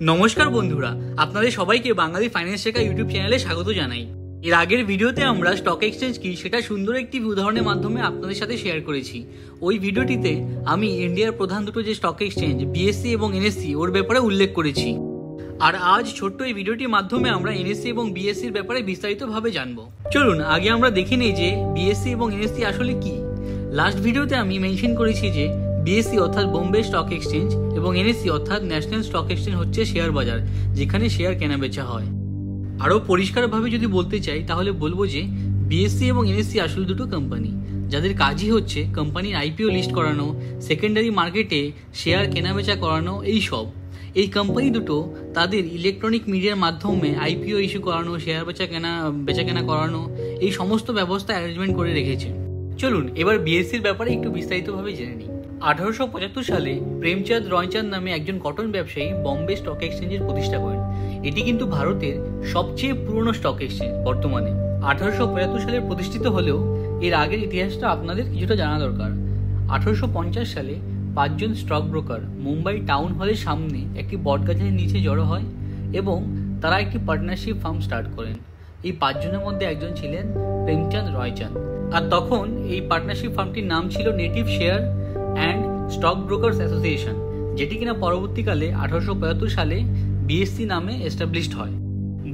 নমস্কার বন্ধুরা, আপনাদের সবাইকে বাঙালি ফাইন্যান্স শেখা ইউটিউব চ্যানেলে স্বাগত জানাই। এর আগের ভিডিওতে আমরা স্টক এক্সচেঞ্জ কি সেটা সুন্দর একটি উদাহরণের মাধ্যমে আপনাদের সাথে শেয়ার করেছি। ওই ভিডিওটিতে আমি ইন্ডিয়ার প্রধান দুটো যে স্টক এক্সচেঞ্জ বিএসসি এবং এনএসসি ওর ব্যাপারে উল্লেখ করেছি। আর আজ ছোট্ট এই ভিডিওটির মাধ্যমে আমরা এনএসসি এবং বিএসসির ব্যাপারে বিস্তারিতভাবে জানবো। চলুন আগে আমরা দেখে নিই যে বিএসসি এবং এনএসসি আসলে কি। লাস্ট ভিডিওতে আমি মেনশন করেছি যে বিএসসি অর্থাৎ বোম্বে স্টক এক্সচেঞ্জ এবং এনএসসি অর্থাৎ ন্যাশনাল স্টক এক্সচেঞ্জ হচ্ছে শেয়ার বাজার, যেখানে শেয়ার কেনা বেচা হয়। আরও পরিষ্কারভাবে যদি বলতে চাই তাহলে বলবো যে বিএসসি এবং এনএসসি আসলে দুটো কোম্পানি, যাদের কাজই হচ্ছে কোম্পানির আইপিও লিস্ট করানো, সেকেন্ডারি মার্কেটে শেয়ার কেনা বেচা করানো। এই কোম্পানি দুটো তাদের ইলেকট্রনিক মিডিয়ার মাধ্যমে আইপিও ইস্যু করানো, শেয়ার বেচা কেনা করানো, এই সমস্ত ব্যবস্থা অ্যারেঞ্জমেন্ট করে রেখেছে। চলুন এবার বিএসসির ব্যাপারে একটু বিস্তারিতভাবে জেনে নিই। 1875 সালে প্রেমচাঁদ রয়চাঁদ নামে একজন কটন ব্যবসায়ী বম্বে স্টক এক্সচেঞ্জের প্রতিষ্ঠা করেন। এটি কিন্তু ভারতের সবচেয়ে পুরনো স্টক এক্সচেঞ্জ বর্তমানে। 1875 সালে প্রতিষ্ঠিত হলেও এর আগের ইতিহাসটা আপনাদের কিছুটা জানা দরকার। 1850 সালে 5 জন স্টক ব্রোকার মুম্বাই টাউন হলের সামনে একটি বটগাছের নিচে জড়ো হয় এবং তারা একটি পার্টনারশিপ ফার্ম স্টার্ট করেন। এই 5 জনের মধ্যে একজন ছিলেন প্রেমচাঁদ রয়চাঁদ। আর তখন এই পার্টনারশিপ ফার্মটির নাম ছিল native share and stock brokers association, যেটি কিনা পরবর্তীকালে 1875 সালে বিএসসি নামে এস্টাবলিশড হয়।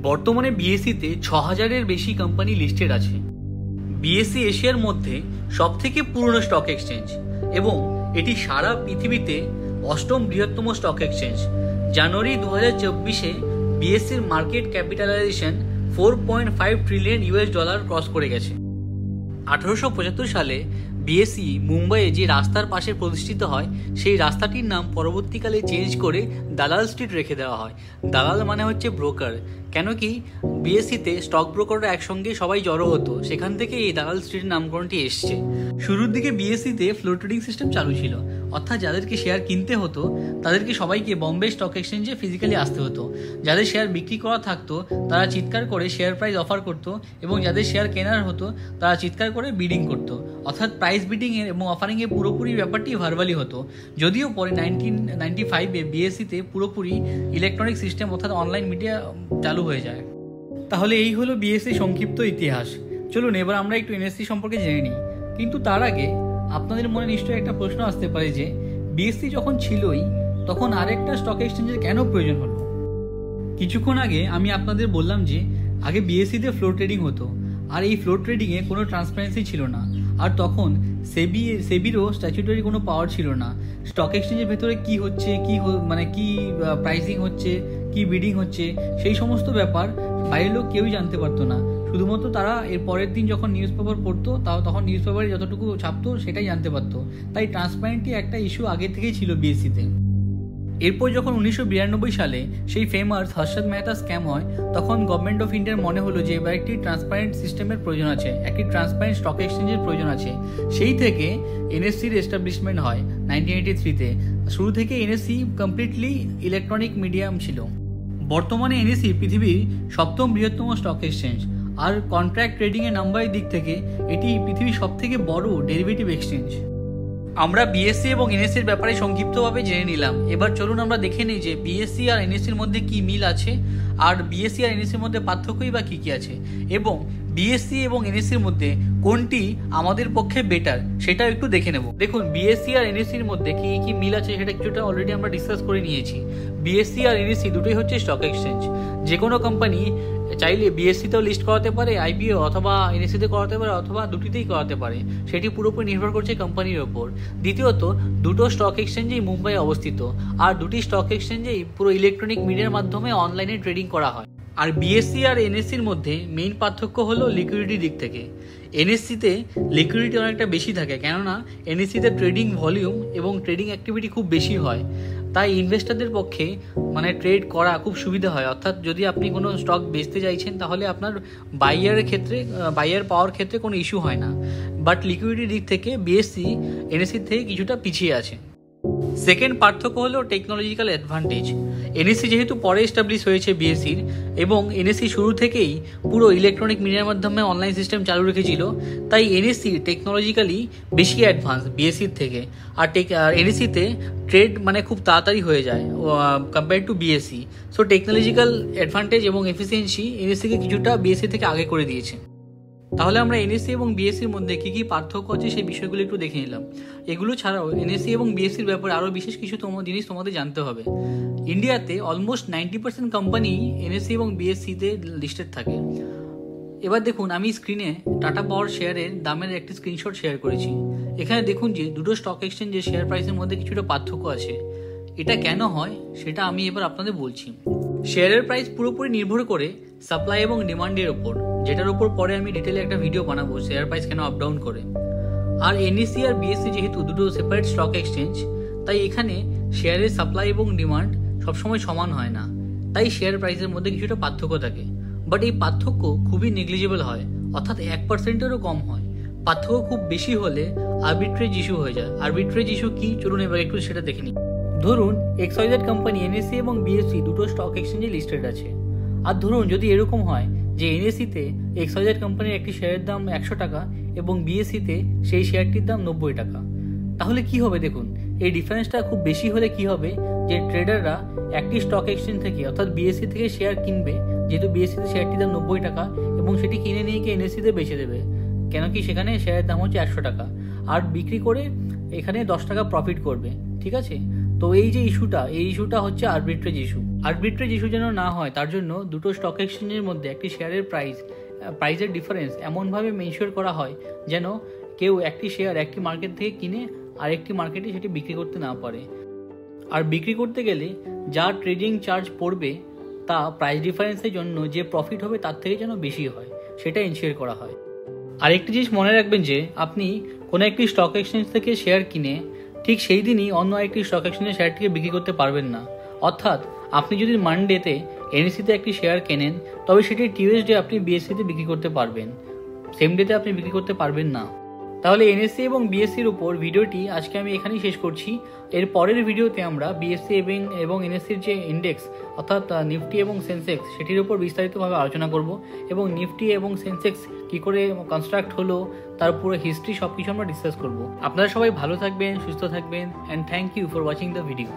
বর্তমানে বিএসসিতে 6000-এর বেশি কোম্পানি লিস্টেড আছে। বিএসসি এশিয়ার মধ্যে সবথেকে পুরনো স্টক এক্সচেঞ্জ এবং এটি সারা পৃথিবীতে 8ম বৃহত্তম স্টক এক্সচেঞ্জ। জানুয়ারি 2024-এ বিএসসির মার্কেট ক্যাপিটালাইজেশন $4.5 ট্রিলিয়ন ক্রস করে গেছে। 1875 সালে বিএসসি মুম্বাইয়ে যে রাস্তার পাশে প্রতিষ্ঠিত হয়, সেই রাস্তাটির নাম পরবর্তীকালে চেঞ্জ করে দালাল স্ট্রিট রেখে দেওয়া হয়। দালাল মানে হচ্ছে ব্রোকার, কেন কি বিএসসিতে স্টক ব্রোকাররা একসঙ্গে সবাই জড়ো হতো, সেখান থেকে এই দালাল স্ট্রিটের নামকরণটি এসছে। শুরুর দিকে বিএসসিতে ফ্লোর ট্রেডিং সিস্টেম চালু ছিল, অর্থাৎ যাদেরকে শেয়ার কিনতে হতো তাদেরকে সবাইকে বম্বে স্টক এক্সচেঞ্জে ফিজিক্যালি আসতে হতো। যাদের শেয়ার বিক্রি করা থাকতো তারা চিৎকার করে শেয়ার প্রাইস অফার করতো এবং যাদের শেয়ার কেনার হতো তারা চিৎকার করে বিডিং করতো। অর্থাৎ প্রাইস বিডিংয়ের এবং অফারিংয়ের পুরোপুরি ব্যাপারটি ভার্বালি হতো। যদিও পরে 1995-এ বিএসসিতে পুরোপুরি ইলেকট্রনিক সিস্টেম অর্থাৎ অনলাইন মিডিয়া চালু হয়ে যায়। তাহলে এই হলো বিএসসি সংক্ষিপ্ত ইতিহাস। চলুন এবার আমরা একটু এনএসসি সম্পর্কে জেনে নিই। কিন্তু তার আগে আপনাদের মনে নিশ্চয়ই একটা প্রশ্ন আসতে পারে যে বিএসসি যখন ছিলই তখন আরেকটা স্টক এক্সচেঞ্জের কেন প্রয়োজন হলো। কিছুক্ষণ আগে আমি আপনাদের বললাম যে আগে বিএসসিতে ফ্লোর ট্রেডিং হতো, আর এই ফ্লোর ট্রেডিংয়ে কোনো ট্রান্সপারেন্সি ছিল না। আর তখন সেবিরও স্ট্যাচুটরি কোনো পাওয়ার ছিল না। স্টক এক্সচেঞ্জের ভেতরে কি হচ্ছে, কি প্রাইসিং হচ্ছে, কি বিডিং হচ্ছে, সেই সমস্ত ব্যাপার বাইরের লোক কেউই জানতে পারতো না। শুধুমাত্র তারা এর পরের দিন যখন নিউজ পেপার পড়তো তখন নিউজ পেপারে যতটুকু ছাপতো সেটাই জানতে পারতো। তাই ট্রান্সপারেন্টি একটা ইস্যু আগে থেকেই ছিল বিএসসিতে। এরপর যখন 1992 সালে সেই ফেমাস হর্ষদ মেহতা স্ক্যাম হয়, তখন গভর্নমেন্ট অফ ইন্ডিয়ার মনে হলো যে এবার একটি ট্রান্সপারেন্ট সিস্টেমের প্রয়োজন আছে, একটি ট্রান্সপারেন্ট স্টক এক্সচেঞ্জের প্রয়োজন আছে। সেই থেকে এনএসসির এস্টাবলিশমেন্ট হয় 1983-তে। শুরু থেকে এনএসসি কমপ্লিটলি ইলেকট্রনিক মিডিয়াম ছিল। বর্তমানে এনএসসি পৃথিবীর 7ম বৃহত্তম স্টক এক্সচেঞ্জ, আর কন্ট্রাক্ট ট্রেডিংয়ের নাম্বারের দিক থেকে এটি পৃথিবীর সবথেকে বড় ডেরিভেটিভ এক্সচেঞ্জ। আমরা বিএসসি এবং এনএসসির ব্যাপারে সংক্ষিপ্তভাবে জেনে নিলাম। এবার চলুন আমরা দেখে নিই যে বিএসসি আর এনএসসির মধ্যে কি মিল আছে, আর বিএসসি আর এনএসসির মধ্যে পার্থক্যই বা কী কী আছে, এবং বিএসসি এবং এনএসসির মধ্যে কোনটি আমাদের পক্ষে বেটার সেটাও একটু দেখে নেব। দেখুন বিএসসি আর এনএসসির মধ্যে কি কি মিল আছে সেটা কিছুটা অলরেডি আমরা ডিসকাস করে নিয়েছি। বিএসসি আর এনএসসি দুটোই হচ্ছে স্টক এক্সচেঞ্জ। যে কোনো কোম্পানি চাইলে বিএসসিতেও লিস্ট করাতে পারে আইপিও, অথবা এনএসসিতে করাতে পারে, অথবা দুটিতেই করাতে পারে। সেটি পুরোপুরি নির্ভর করছে কোম্পানির ওপর। দ্বিতীয়ত, দুটো স্টক এক্সচেঞ্জেই মুম্বাই অবস্থিত, আর দুটি স্টক এক্সচেঞ্জেই পুরো ইলেকট্রনিক মিডিয়ার মাধ্যমে অনলাইনে ট্রেডিং করা হয়। আর বিএসসি আর এনএসসির মধ্যে মেইন পার্থক্য হলো লিকুইডিটি দিক থেকে। এনএসসিতে লিকুইডিটি অনেকটা বেশি থাকে, কেননা এনএসসিতে ট্রেডিং ভলিউম এবং ট্রেডিং অ্যাক্টিভিটি খুব বেশি হয়। তাই ইনভেস্টরদের পক্ষে ট্রেড করা খুব সুবিধা হয়। অর্থাৎ যদি আপনি কোনো স্টক বেচতে চাইছেন তাহলে আপনার বাইয়ার পাওয়ার ক্ষেত্রে কোনো ইস্যু হয় না। বাট লিকুইডিটির দিক থেকে বিএসসি এনএসসি থেকে কিছুটা পিছিয়ে আছে। সেকেন্ড পার্থক্য হলো টেকনোলজিক্যাল অ্যাডভান্টেজ। এনএসসি যেহেতু পরে এস্টাবলিশ হয়েছে বিএসসির, এবং এনএসসি শুরু থেকেই পুরো ইলেকট্রনিক মিডিয়ার মাধ্যমে অনলাইন সিস্টেম চালু রেখেছিল, তাই এনএসসি টেকনোলজিক্যালি বেশি অ্যাডভান্স বিএসসির থেকে। আর এনএসসিতে ট্রেড মানে খুব তাড়াতাড়ি হয়ে যায় compare to BSc. So technological advantage এবং এফিসিয়েন্সি এনএসসিকে কিছুটা বিএসসি থেকে আগে করে দিয়েছে। তাহলে আমরা এনএসসি এবং বিএসসির মধ্যে কী কী পার্থক্য আছে সেই বিষয়গুলো একটু দেখে নিলাম। এগুলো ছাড়াও এনএসসি এবং বিএসসির ব্যাপারে আরও বিশেষ কিছু জিনিস তোমাদের জানতে হবে। ইন্ডিয়াতে অলমোস্ট 90% কোম্পানি এনএসসি এবং বিএসসিতে লিস্টেড থাকে। এবার দেখুন, আমি স্ক্রিনে টাটা পাওয়ার শেয়ারের দামের একটি স্ক্রিনশট শেয়ার করেছি। এখানে দেখুন যে দুটো স্টক এক্সচেঞ্জের শেয়ার প্রাইসের মধ্যে কিছুটা পার্থক্য আছে। এটা কেন হয় সেটা আমি এবার আপনাদের বলছি। শেয়ারের প্রাইস পুরোপুরি নির্ভর করে সাপ্লাই এবং ডিমান্ডের ওপর, যেটার উপর পরে আমি ডিটেলে একটা ভিডিও বানাবো শেয়ার প্রাইস কেন আপ ডাউন করে। আর এনএসসি আর বিএসসি যেহেতু দুটো সেপারেট স্টক এক্সচেঞ্জ, তাই এখানে শেয়ারের সাপ্লাই এবং ডিমান্ড সবসময় সমান হয় না, তাই শেয়ার প্রাইসের মধ্যে কিছুটা পার্থক্য থাকে। বাট এই পার্থক্য খুবই নেগলিজেবল হয়, অর্থাৎ 1%-এরও কম হয়। পার্থক্য খুব বেশি হলে আরবিট্রেজ ইস্যু হয়ে যায়। আরবিট্রেজ ইস্যু কি, চলুন এবার একটু সেটা দেখে নিই। ধরুন XYZ কোম্পানি এনএসসি এবং বিএসসি দুটো স্টক এক্সচেঞ্জে লিস্টেড আছে। আর ধরুন যদি এরকম হয় যে এনএসসিতে XYZ কোম্পানির একটি শেয়ারের দাম 100 টাকা এবং বিএসসিতে সেই শেয়ারটির দাম 90 টাকা, তাহলে কি হবে দেখুন, এই ডিফারেন্সটা খুব বেশি হলে কি হবে যে ট্রেডাররা একটি স্টক এক্সচেঞ্জ থেকে অর্থাৎ বিএসসি থেকে শেয়ার কিনবে, যেহেতু বিএসসিতে শেয়ারটির দাম 90 টাকা, এবং সেটি কিনে নিয়ে গিয়ে এনএসসিতে বেচে দেবে, কেন কি সেখানে শেয়ারের দাম হচ্ছে 100 টাকা, আর বিক্রি করে এখানে 10 টাকা প্রফিট করবে। ঠিক আছে, তো এই যে ইস্যুটা হচ্ছে আরবিট্রেজ ইস্যু। আরবিট্রেজ ইস্যু যেন না হয় তার জন্য দুটো স্টক এক্সচেঞ্জের মধ্যে একটি শেয়ারের প্রাইসের ডিফারেন্স এমনভাবে মেনশিওর করা হয় যেন কেউ একটি শেয়ার একটি মার্কেট থেকে কিনে আরেকটি মার্কেটে সেটি বিক্রি করতে না পারে। আর বিক্রি করতে গেলে যা ট্রেডিং চার্জ পড়বে তা প্রাইস ডিফারেন্সের জন্য যে প্রফিট হবে তার থেকে যেন বেশি হয়, সেটা এনশিওর করা হয়। আরেকটি জিনিস মনে রাখবেন যে আপনি কোনো একটি স্টক এক্সচেঞ্জ থেকে শেয়ার কিনে ঠিক সেই দিনই অন্য একটি স্টক এক্সচেঞ্জে শেয়ারটিকে বিক্রি করতে পারবেন না। অর্থাৎ আপনি যদি মানডেতে এনএসসিতে একটি শেয়ার কেনেন, তবে সেটি টিউসডে আপনি বিএসসিতে বিক্রি করতে পারবেন, সেম ডেতে আপনি বিক্রি করতে পারবেন না। তাহলে এনএসসি এবং বিএসসির উপর ভিডিওটি আজকে আমি এখানেই শেষ করছি। এর পরের ভিডিওতে আমরা বিএসসি এবং এনএসসির যে ইন্ডেক্স অর্থাৎ নিফটি এবং সেন্সেক্স সেটির উপর বিস্তারিতভাবে আলোচনা করব, এবং নিফটি এবং সেন্সেক্স কী করে কনস্ট্রাক্ট হলো তার পুরো হিস্ট্রি সব কিছু আমরা ডিসকাস করব। আপনারা সবাই ভালো থাকবেন, সুস্থ থাকবেন, and thank you for watching the video.